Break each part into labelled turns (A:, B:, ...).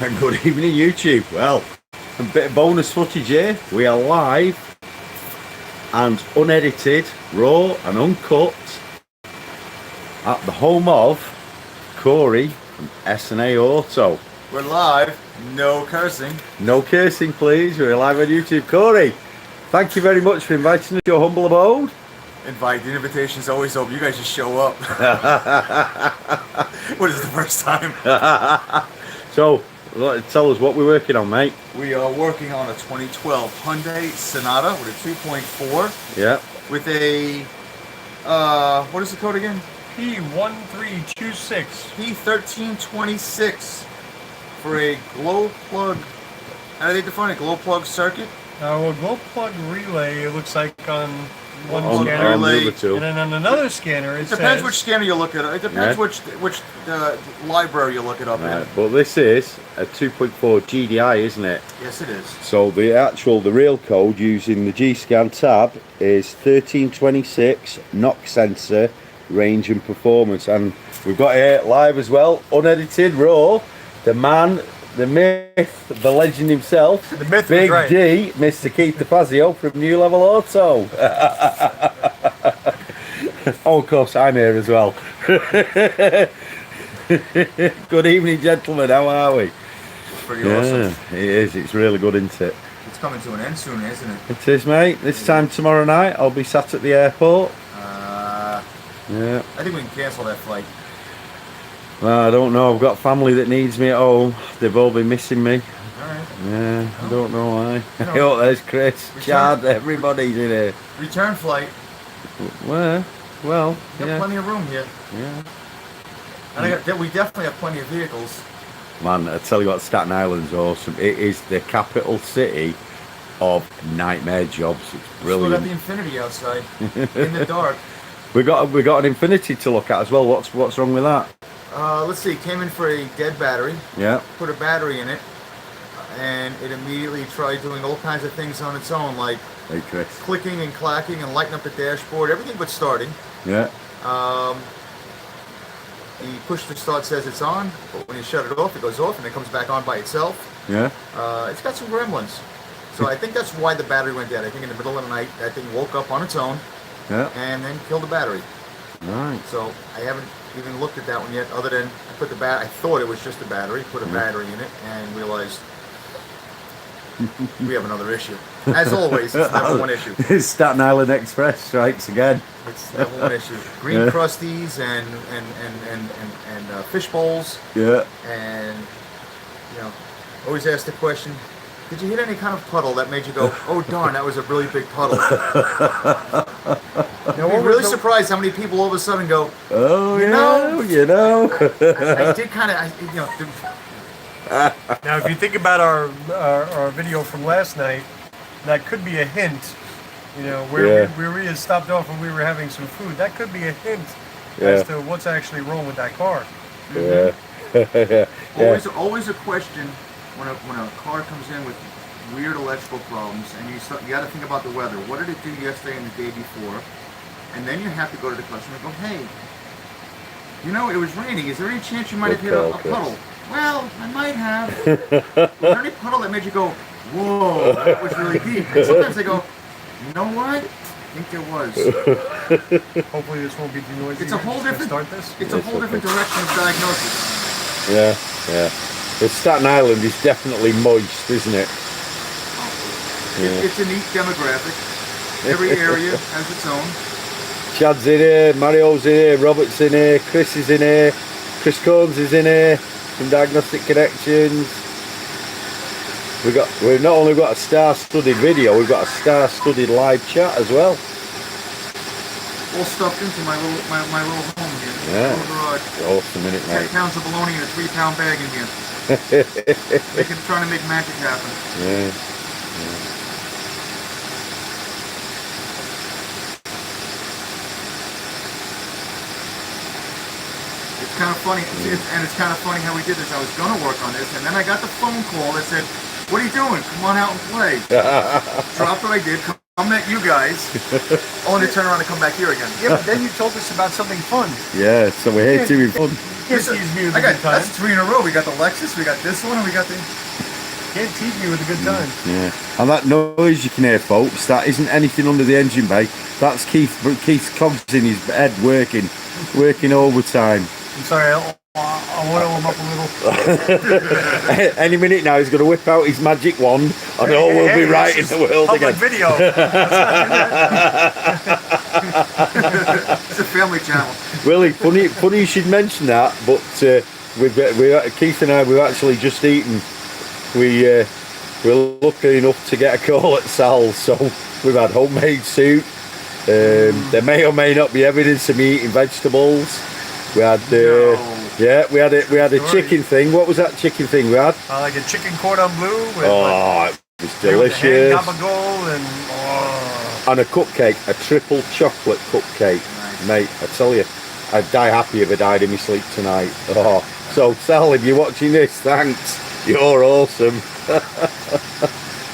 A: And good evening, YouTube. Well, a bit of bonus footage here. We are live and unedited, raw and uncut at the home of Corey from S&A Auto.
B: We're live, no cursing.
A: No cursing, please. We're live on YouTube. Corey, thank you very much for inviting us to your humble abode.
B: The invitation's always open. You guys just show up. What is the first time?
A: So, tell us what we're working on, mate.
B: We are working on a 2012 Hyundai Sonata with a 2.4.
A: Yeah.
B: With a, what is the code again?
C: P1326.
B: P1326 for a glow plug. How do they define a glow plug circuit?
C: Well, glow plug relay, it looks like on one
A: On
C: scanner.
A: the other two.
C: And then on another scanner, it
B: Depends
C: says...
B: which scanner you look at. It depends which library you look it up in.
A: But this is a 2.4 GDI, isn't it?
B: Yes, it is.
A: So the real code using the G-Scan tab is 1326 knock sensor range and performance, and we've got it live as well, unedited, raw. The man, the myth, the legend himself,
C: The myth
A: Big
C: was right.
A: D, Mr. Keith DeFazio from New Level Auto. Oh, of course, I'm here as well. Good evening, gentlemen. How are we?
B: Pretty awesome.
A: It is. It's really good, isn't it?
B: It's coming to an end soon, isn't it?
A: It is, mate. This time tomorrow night, I'll be sat at the airport. Yeah.
B: I think we can cancel that flight.
A: Well, I don't know. I've got family that needs me at home. They've all been missing me.
B: Alright.
A: Yeah, I don't know why.
B: No.
A: Oh, there's Chris, Chad, everybody's in here.
B: Return flight.
A: Well,
B: We got
A: yeah.
B: plenty of room here.
A: Yeah.
B: And we definitely have plenty of vehicles.
A: Man, I tell you what, Staten Island's awesome. It is the capital city of nightmare jobs. It's
B: Still got the
A: brilliant.
B: Infinity outside in the dark.
A: We got an Infinity to look at as well. What's wrong with that?
B: Let's see. Came in for a dead battery.
A: Yeah.
B: Put a battery in it, and it immediately tried doing all kinds of things on its own, like
A: Hey, Chris.
B: clicking and clacking and lighting up the dashboard. Everything but starting.
A: Yeah.
B: The push to start says it's on, but when you shut it off, it goes off and it comes back on by itself.
A: Yeah.
B: It's got some gremlins. So I think that's why the battery went dead. I think in the middle of the night, that thing woke up on its own
A: Yeah.
B: and then killed the battery.
A: Right.
B: So I haven't even looked at that one yet, other than I put I thought it was just a battery, put a battery in it, and realized we have another issue. As always, it's never one issue.
A: Staten Island Express strikes again.
B: It's never one issue. Green crusties and fish bowls,
A: Yeah.
B: and always ask the question: did you hit any kind of puddle that made you go, "Oh darn, that was a really big puddle"? I'm really surprised how many people all of a sudden go,
A: Oh,
B: You know.
A: you know.
B: I did kind of,
C: Now, if you think about our video from last night, that could be a hint, where we had stopped off and we were having some food. That could be a hint as to what's actually wrong with that car.
A: Yeah.
B: always a question when a car comes in with weird electrical problems, and you got to think about the weather. What did it do yesterday and the day before? And then you have to go to the customer and go, hey, it was raining. Is there any chance you might have hit a puddle? Well, I might have. Was there any puddle that made you go, whoa, that was really deep? And sometimes they go, you know what? I think there was.
C: Hopefully this won't be too noisy.
B: It's a whole different.
C: Start this.
B: It's a whole different direction of diagnosis.
A: Yeah. The Staten Island is definitely moist, isn't it?
B: It's a neat demographic. Every area has its own.
A: Chad's in here, Mario's in here, Robert's in here, Chris is in here, Chris Combs is in here from Diagnostic Connections. We've not only got a star-studded video, we've got a star-studded live chat as well.
B: All stuffed into my little home here.
A: Yeah.
B: Little garage.
A: Awesome, isn't it,
B: 10
A: mate?
B: pounds of bologna in a 3-pound bag in here. Trying to make magic happen.
A: Yeah.
B: It's kind of funny, and it's kind of funny how we did this. I was gonna work on this, and then I got the phone call that said, "What are you doing? Come on out and play." Dropped what I did. Come met you guys. Only to turn around and come back here again.
C: Yeah, but then you told us about something fun.
A: Yeah, so we're here to be fun.
C: can't tease me with a good time.
B: That's 3 in a row. We got the Lexus, we got this one, and we got the.
C: Can't tease me with a good time.
A: Yeah. And that noise you can hear, folks, that isn't anything under the engine bay. That's Keith's cogs in his head working overtime.
C: I'm sorry, I'll oil him up a little.
A: Any minute now, he's going to whip out his magic wand, and all will be right in the world
C: public
A: again.
C: video.
B: It's a family channel.
A: Really funny you should mention that. But Keith and I, we've actually just eaten. We're lucky enough to get a call at Sal's, so we've had homemade soup. There may or may not be evidence of me eating vegetables. We had we had a chicken thing. What was that chicken thing we had?
C: Like a chicken cordon bleu. With
A: it was delicious. And a cupcake, a triple chocolate cupcake.
B: Nice.
A: Mate, I tell you, I'd die happy if I died in my sleep tonight. Oh, so Sal, if you're watching this, thanks. You're awesome.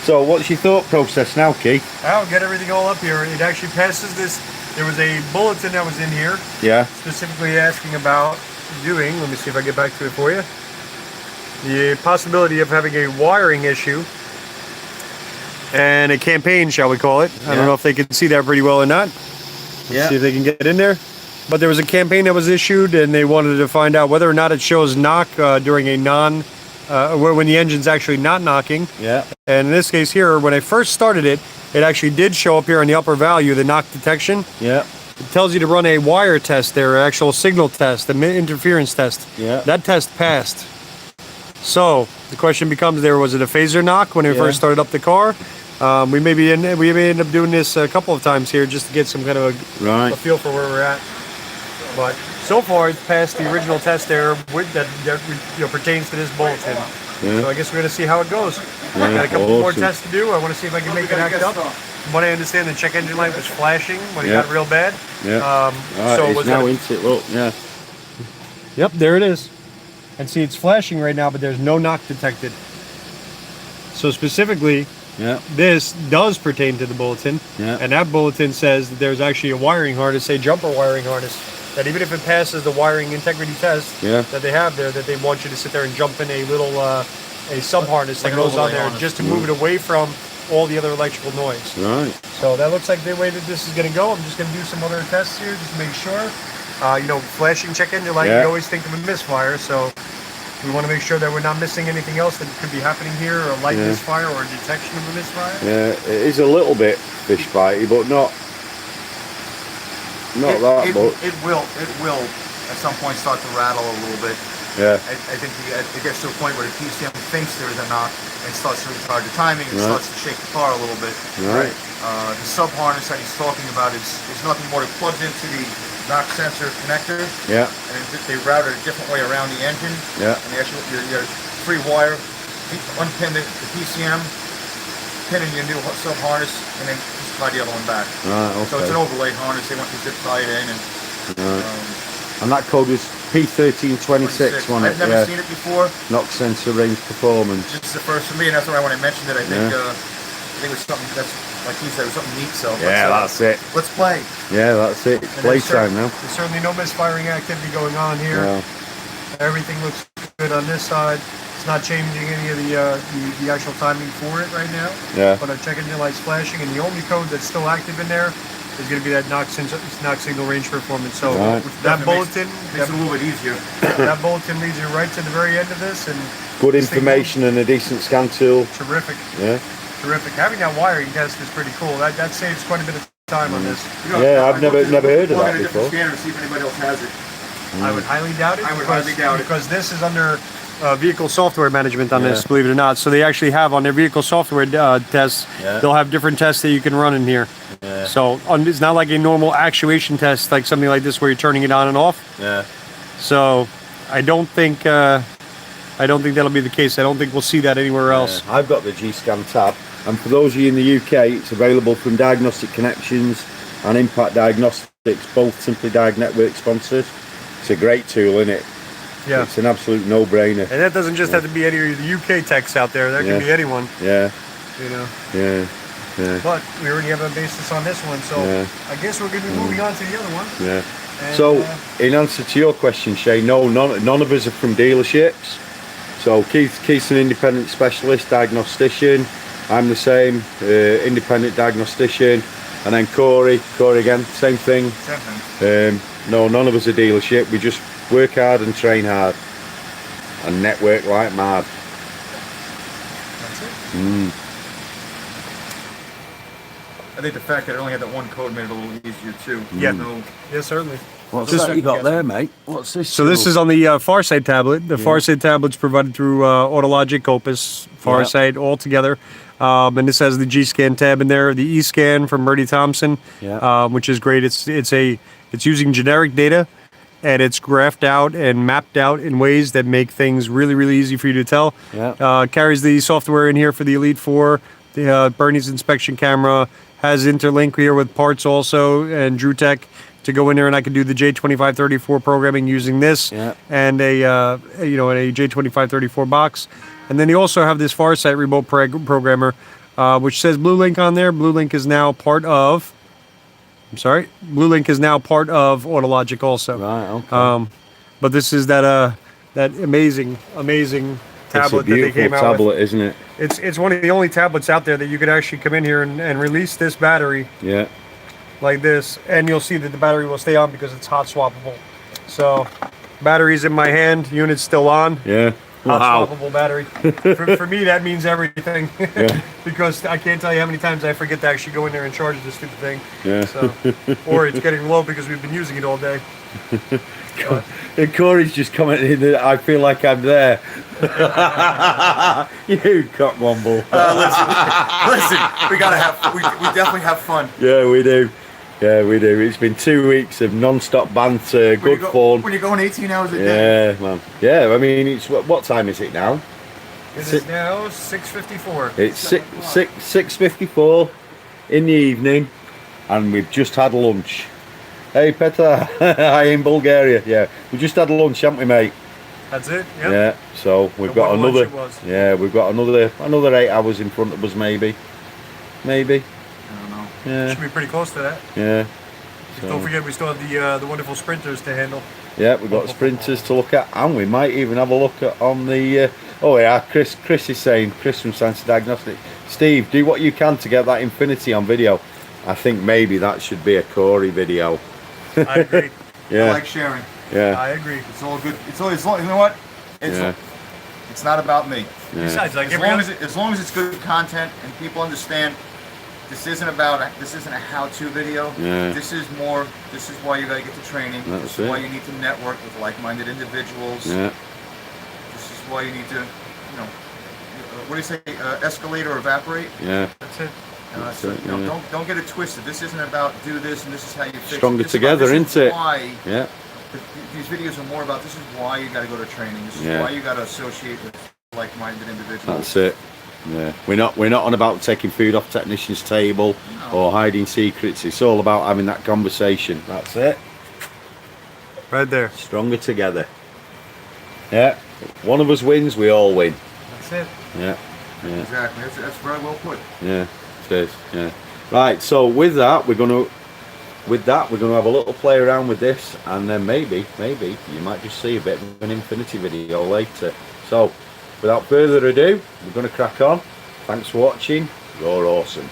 A: So what's your thought process now, Keith?
C: I'll get everything all up here. It actually passes this. There was a bulletin that was in here.
A: Yeah.
C: Specifically asking about doing, let me see if I get back to it for you, the possibility of having a wiring issue and a campaign, shall we call it. I don't know if they can see that pretty well or not. Let's see if they can get in there. But there was a campaign that was issued, and they wanted to find out whether or not it shows knock during a when the engine's actually not knocking.
A: Yeah.
C: And in this case here, when I first started it, it actually did show up here in the upper value, the knock detection.
A: Yeah.
C: It tells you to run a wire test there, an actual signal test, an interference test.
A: Yeah.
C: That test passed. So the question becomes: was it a phaser knock when we first started up the car? We may end up doing this a couple of times here just to get some kind of a feel for where we're at. But so far, it's passed the original test there that pertains to this bulletin.
A: Yeah.
C: So I guess we're going to see how it goes.
A: Yeah,
C: Got a couple more tests to do. I want to see if I can make it act up. From what I understand, the check engine light was flashing when it got real bad.
A: Yeah.
C: So
A: it's now into it. Look, yeah.
C: Yep, there it is. And see, it's flashing right now, but there's no knock detected. So specifically, this does pertain to the bulletin.
A: Yeah.
C: And that bulletin says that there's actually a wiring harness, a jumper wiring harness, that even if it passes the wiring integrity test that they have there, that they want you to sit there and jump in a little a sub harness that goes on there just to move it away from all the other electrical noise.
A: Right.
C: So that looks like the way that this is going to go. I'm just going to do some other tests here just to make sure. Flashing check engine light, you always think of a misfire, so we want to make sure that we're not missing anything else that could be happening here, or a light misfire or a detection of a misfire. Yeah,
A: it is a little bit fish bitey, but not that much.
B: It will at some point start to rattle a little bit.
A: Yeah.
B: I think it gets to a point where the PCM thinks there is a knock and starts to retard the timing and starts to shake the car a little bit.
A: Right.
B: The sub harness that he's talking about is nothing more. It plugs into the knock sensor connector.
A: Yeah.
B: And they route it a different way around the engine.
A: Yeah.
B: And they actually your free wire, unpin the PCM, pin in your new sub harness, and then just tie the other one back.
A: Right. Okay.
B: So it's an overlaid harness. They want to zip tie it in and.
A: And that code was P1326, wasn't it?
B: I've never seen it before.
A: Knock sensor range performance.
B: This is the first for me, and that's why when I mentioned it, I think it was something that's, like he said, it was something neat. So
A: that's it.
B: Let's play.
A: Yeah, that's it. It's playtime now.
C: There's certainly no misfiring activity going on here.
A: No.
C: Everything looks good on this side. It's not changing any of the actual timing for it right now.
A: Yeah.
C: But our check engine light's flashing, and the only code that's still active in there is going to be that knock signal range performance. So that bulletin
B: makes it a little bit easier.
C: That bulletin leads you right to the very end of this, and
A: good information and a decent scan tool.
C: Terrific.
A: Yeah.
C: Terrific. Having that wiring test is pretty cool. That saves quite a bit of time on this.
A: I've never heard of that before.
B: Scanner to see if anybody else has it.
C: I would highly doubt it.
B: Because
C: this is under vehicle software management on this, believe it or not. So they actually have on their vehicle software tests, they'll have different tests that you can run in here. Yeah. So it's not like a normal actuation test, like something like this where you're turning it on and off.
A: Yeah.
C: So I don't think that'll be the case. I don't think we'll see that anywhere else.
A: I've got the G-Scan tab, and for those of you in the UK, it's available from Diagnostic Connections and Impact Diagnostics, both Simply Diag Network sponsors. It's a great tool, isn't it?
C: Yeah.
A: It's an absolute no-brainer.
C: And that doesn't just have to be any of the UK techs out there. That can be anyone.
A: Yeah.
C: You know.
A: Yeah. Yeah.
C: But we already have a basis on this one, so I guess we're going to be moving on to the other one.
A: Yeah.
C: And,
A: So, in answer to your question, Shay, no, none of us are from dealerships. So Keith's an independent specialist diagnostician. I'm the same, independent diagnostician. And then Corey again, same thing.
B: Same thing.
A: No, none of us are dealership. We just work hard and train hard. And network like mad.
C: That's it.
B: I think the fact that it only had that one code made it a little easier too.
C: Yeah.
B: No,
C: Yes, certainly.
A: What's
C: Just
A: that you got there, mate? What's this?
C: So this is on the Farsight tablet. The Farsight tablet's provided through Autologic, Opus, Farsight, all together. And this has the G-Scan tab in there, the E-Scan from Murdy Thompson, which is great. It's using generic data, and it's graphed out and mapped out in ways that make things really, really easy for you to tell. Carries the software in here for the Elite 4, the Bernie's inspection camera, has interlink here with parts also, and DrewTech to go in there, and I can do the J2534 programming using this and a J2534 box. And then you also have this Farsight remote programmer, which says BlueLink on there. BlueLink is now part of. BlueLink is now part of Autologic also.
A: Right. Okay.
C: But this is that amazing tablet that they came out
A: tablet,
C: with.
A: isn't it?
C: It's one of the only tablets out there that you could actually come in here and release this battery.
A: Yeah.
C: Like this, and you'll see that the battery will stay on because it's hot swappable. So, battery's in my hand, unit's still on.
A: Yeah.
C: Hot swappable battery. For me, that means everything. Because I can't tell you how many times I forget to actually go in there and charge this stupid thing.
A: Yeah.
C: So, or it's getting low because we've been using it all day.
A: And Corey's just commenting that I feel like I'm there. You cockmumble.
B: listen, we definitely have fun.
A: Yeah, we do. Yeah, we do. It's been 2 weeks of non-stop banter, good fun.
B: When you're going 18 hours a day.
A: Yeah, man. Yeah, I mean, it's what time is it now?
C: It is now 6:54.
A: It's 6:54 in the evening, and we've just had lunch. Hey, Petra, hi in Bulgaria. Yeah, we just had lunch, haven't we, mate?
C: That's it. Yep.
A: Yeah. So we've got
C: what lunch
A: another.
C: it was.
A: Yeah, we've got another 8 hours in front of us, maybe.
B: I don't know.
A: Yeah.
C: Should be pretty close to that.
A: Yeah.
C: Don't forget, we still have the wonderful sprinters to handle.
A: Yeah, we've got sprinters to look at, and we might even have a look at on the. Oh yeah, Chris is saying, Chris from Science Diagnostics. Steve, do what you can to get that Infinity on video. I think maybe that should be a Corey video.
C: I agree.
A: Yeah.
B: I like sharing.
A: Yeah.
C: I agree.
B: It's all good. It's all. You know what? It's not about me.
A: Yeah.
C: Besides, like
B: As long as it's good content and people understand, this isn't a how-to video.
A: Yeah.
B: This is why you gotta get to training.
A: That's
B: this
A: it.
B: is why you need to network with like-minded individuals.
A: Yeah.
B: This is why you need to, what do you say? Escalate or evaporate.
A: Yeah.
C: That's it.
B: So, don't get it twisted. This isn't about do this and this is how you fix
A: Stronger
B: it. This
A: together,
B: is
A: isn't it?
B: Why
A: Yeah.
B: these videos are more about. This is why you got to go to training. This is why you got to associate with like-minded individuals.
A: That's it. Yeah. We're not on about taking food off technician's table or hiding secrets. It's all about having that conversation. That's it.
C: Right there.
A: Stronger together. Yeah. One of us wins, we all win.
C: That's it.
A: Yeah. Yeah.
B: Exactly. That's very well put.
A: Yeah. It is. Yeah. Right. So with that, we're gonna have a little play around with this, and then maybe you might just see a bit of an Infinity video later. So without further ado, we're gonna crack on. Thanks for watching. You're awesome.